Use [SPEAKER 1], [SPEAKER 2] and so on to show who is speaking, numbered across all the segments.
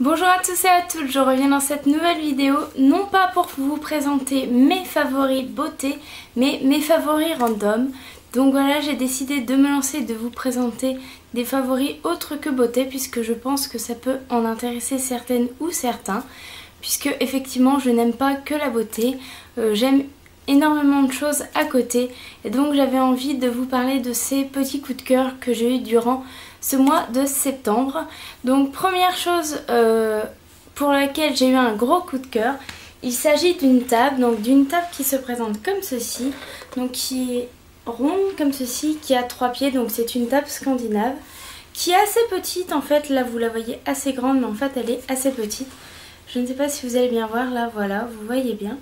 [SPEAKER 1] Bonjour à tous et à toutes, je reviens dans cette nouvelle vidéo, non pas pour vous présenter mes favoris beauté, mais mes favoris random. Donc voilà, j'ai décidé de me lancer, de vous présenter des favoris autres que beauté, puisque je pense que ça peut en intéresser certaines ou certains, puisque effectivement je n'aime pas que la beauté, j'aime énormément de choses à côté, et donc j'avais envie de vous parler de ces petits coups de cœur que j'ai eu durant ce mois de septembre. Donc première chose pour laquelle j'ai eu un gros coup de cœur, il s'agit d'une table, qui se présente comme ceci, donc qui est ronde comme ceci, qui a 3 pieds, donc c'est une table scandinave qui est assez petite en fait. Là vous la voyez assez grande, mais en fait elle est assez petite. Je ne sais pas si vous allez bien voir, là voilà, vous voyez bien.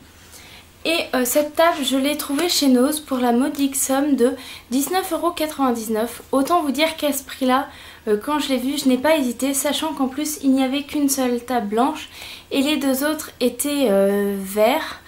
[SPEAKER 1] Et cette table, je l'ai trouvée chez Nose pour la modique somme de 19,99 €. Autant vous dire qu'à ce prix-là, quand je l'ai vu, je n'ai pas hésité, sachant qu'en plus, il n'y avait qu'une seule table blanche et les deux autres étaient verts.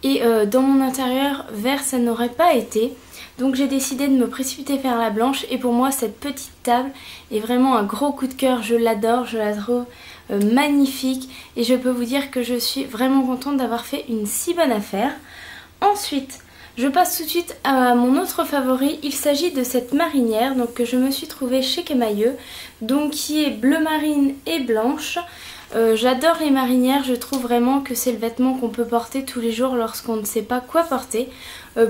[SPEAKER 1] Et dans mon intérieur, vert, ça n'aurait pas été. Donc j'ai décidé de me précipiter vers la blanche, et pour moi, cette petite table est vraiment un gros coup de cœur. Je l'adore, je la trouve magnifique, et je peux vous dire que je suis vraiment contente d'avoir fait une si bonne affaire. Ensuite, je passe tout de suite à mon autre favori. Il s'agit de cette marinière donc, que je me suis trouvée chez Camailleux, donc qui est bleu marine et blanche. J'adore les marinières, je trouve vraiment que c'est le vêtement qu'on peut porter tous les jours lorsqu'on ne sait pas quoi porter.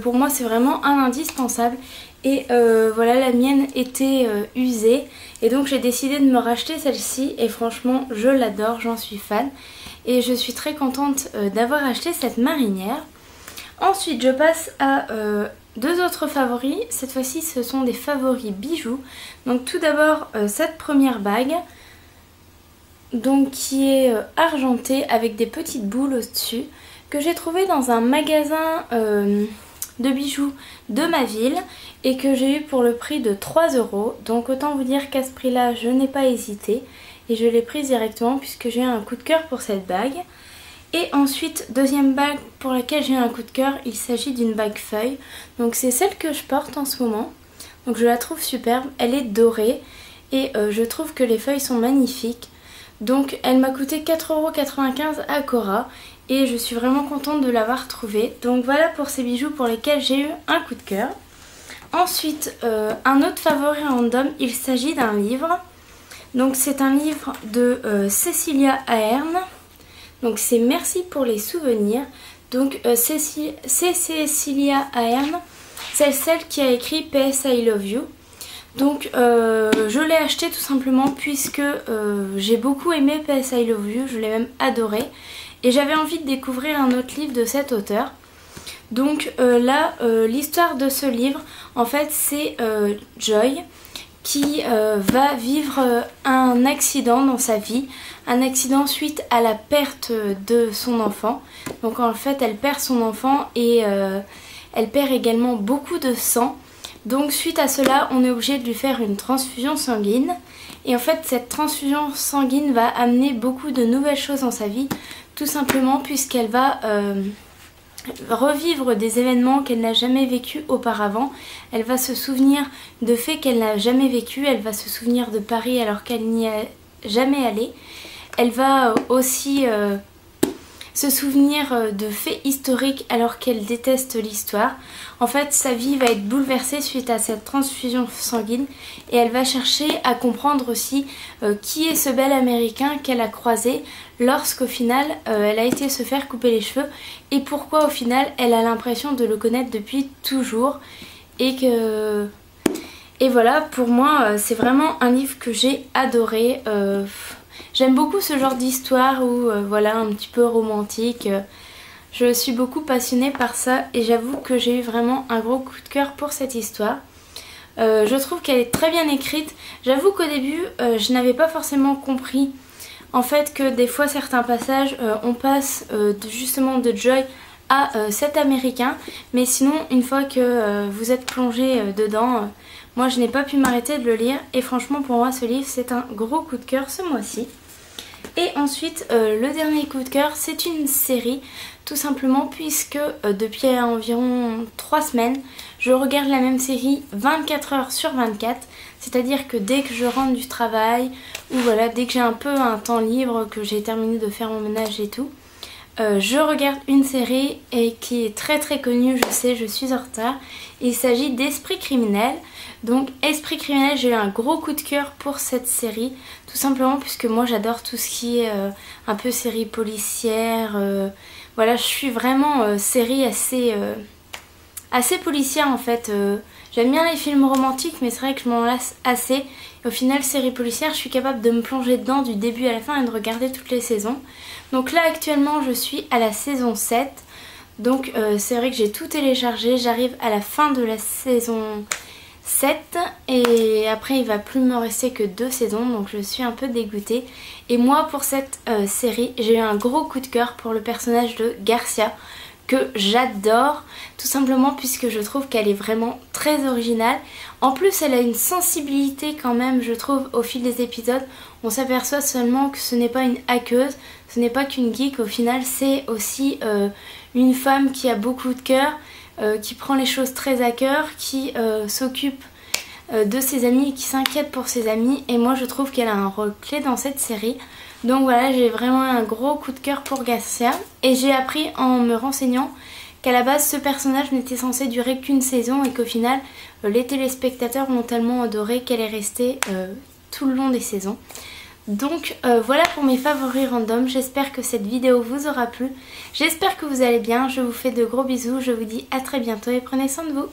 [SPEAKER 1] Pour moi c'est vraiment un indispensable. Et voilà, la mienne était usée, et donc j'ai décidé de me racheter celle-ci, et franchement je l'adore, j'en suis fan, et je suis très contente d'avoir acheté cette marinière. Ensuite je passe à deux autres favoris. Cette fois-ci ce sont des favoris bijoux. Donc tout d'abord cette première bague, donc qui est argentée avec des petites boules au-dessus, que j'ai trouvée dans un magasin de bijoux de ma ville et que j'ai eu pour le prix de 3 €. Donc autant vous dire qu'à ce prix là je n'ai pas hésité et je l'ai prise directement puisque j'ai eu un coup de cœur pour cette bague. Et ensuite, deuxième bague pour laquelle j'ai eu un coup de cœur, il s'agit d'une bague feuille. Donc c'est celle que je porte en ce moment, donc je la trouve superbe, elle est dorée et je trouve que les feuilles sont magnifiques. Donc elle m'a coûté 4,95 € à Cora, et je suis vraiment contente de l'avoir trouvée. Donc voilà pour ces bijoux pour lesquels j'ai eu un coup de cœur. Ensuite, un autre favori random, il s'agit d'un livre. Donc c'est un livre de Cecilia Ahern. Donc c'est Merci pour les souvenirs. Donc c'est Cecilia Ahern, c'est celle qui a écrit PS I Love You. Donc je l'ai acheté tout simplement puisque j'ai beaucoup aimé PS I Love You, je l'ai même adoré. Et j'avais envie de découvrir un autre livre de cet auteur. Donc là, l'histoire de ce livre, en fait, c'est Joy qui va vivre un accident dans sa vie. Un accident suite à la perte de son enfant. Donc en fait, elle perd son enfant et elle perd également beaucoup de sang. Donc suite à cela, on est obligé de lui faire une transfusion sanguine. Et en fait, cette transfusion sanguine va amener beaucoup de nouvelles choses dans sa vie. Tout simplement puisqu'elle va revivre des événements qu'elle n'a jamais vécu auparavant. Elle va se souvenir de faits qu'elle n'a jamais vécu. Elle va se souvenir de Paris alors qu'elle n'y est jamais allée. Elle va aussi se souvenir de faits historiques alors qu'elle déteste l'histoire. En fait, sa vie va être bouleversée suite à cette transfusion sanguine, et elle va chercher à comprendre aussi qui est ce bel américain qu'elle a croisé lorsqu'au final elle a été se faire couper les cheveux, et pourquoi au final elle a l'impression de le connaître depuis toujours. Et voilà, pour moi c'est vraiment un livre que j'ai adoré. J'aime beaucoup ce genre d'histoire où voilà, un petit peu romantique. Je suis beaucoup passionnée par ça, et j'avoue que j'ai eu vraiment un gros coup de cœur pour cette histoire. Je trouve qu'elle est très bien écrite. J'avoue qu'au début je n'avais pas forcément compris en fait que des fois certains passages on passe justement de Joy à cet américain, mais sinon une fois que vous êtes plongé dedans, moi je n'ai pas pu m'arrêter de le lire, et franchement pour moi ce livre c'est un gros coup de cœur ce mois-ci. Et ensuite le dernier coup de cœur, c'est une série, tout simplement puisque depuis environ 3 semaines je regarde la même série 24 h sur 24, c'est à dire que dès que je rentre du travail où voilà, dès que j'ai un peu un temps libre, que j'ai terminé de faire mon ménage et tout, je regarde une série et qui est très très connue, je sais, je suis en retard. Il s'agit d'Esprit criminel. Donc Esprit criminel, j'ai eu un gros coup de cœur pour cette série, tout simplement puisque moi j'adore tout ce qui est un peu série policière. Voilà, je suis vraiment série assez policière en fait. J'aime bien les films romantiques, mais c'est vrai que je m'en lasse assez. Et au final, série policière, je suis capable de me plonger dedans du début à la fin et de regarder toutes les saisons. Donc là actuellement je suis à la saison 7. Donc c'est vrai que j'ai tout téléchargé. J'arrive à la fin de la saison 7 et après il va plus me rester que 2 saisons, donc je suis un peu dégoûtée. Et moi pour cette série, j'ai eu un gros coup de cœur pour le personnage de Garcia, que j'adore, tout simplement puisque je trouve qu'elle est vraiment très originale. En plus elle a une sensibilité quand même, je trouve, au fil des épisodes. On s'aperçoit seulement que ce n'est pas une hackeuse, ce n'est pas qu'une geek, au final c'est aussi une femme qui a beaucoup de cœur, qui prend les choses très à cœur, qui s'occupe de ses amis et qui s'inquiète pour ses amis. Et moi je trouve qu'elle a un rôle clé dans cette série. Donc voilà, j'ai vraiment un gros coup de cœur pour Garcia. Et j'ai appris en me renseignant qu'à la base ce personnage n'était censé durer qu'une saison et qu'au final les téléspectateurs l'ont tellement adoré qu'elle est restée tout le long des saisons. Donc voilà pour mes favoris random, j'espère que cette vidéo vous aura plu, j'espère que vous allez bien, je vous fais de gros bisous, je vous dis à très bientôt et prenez soin de vous.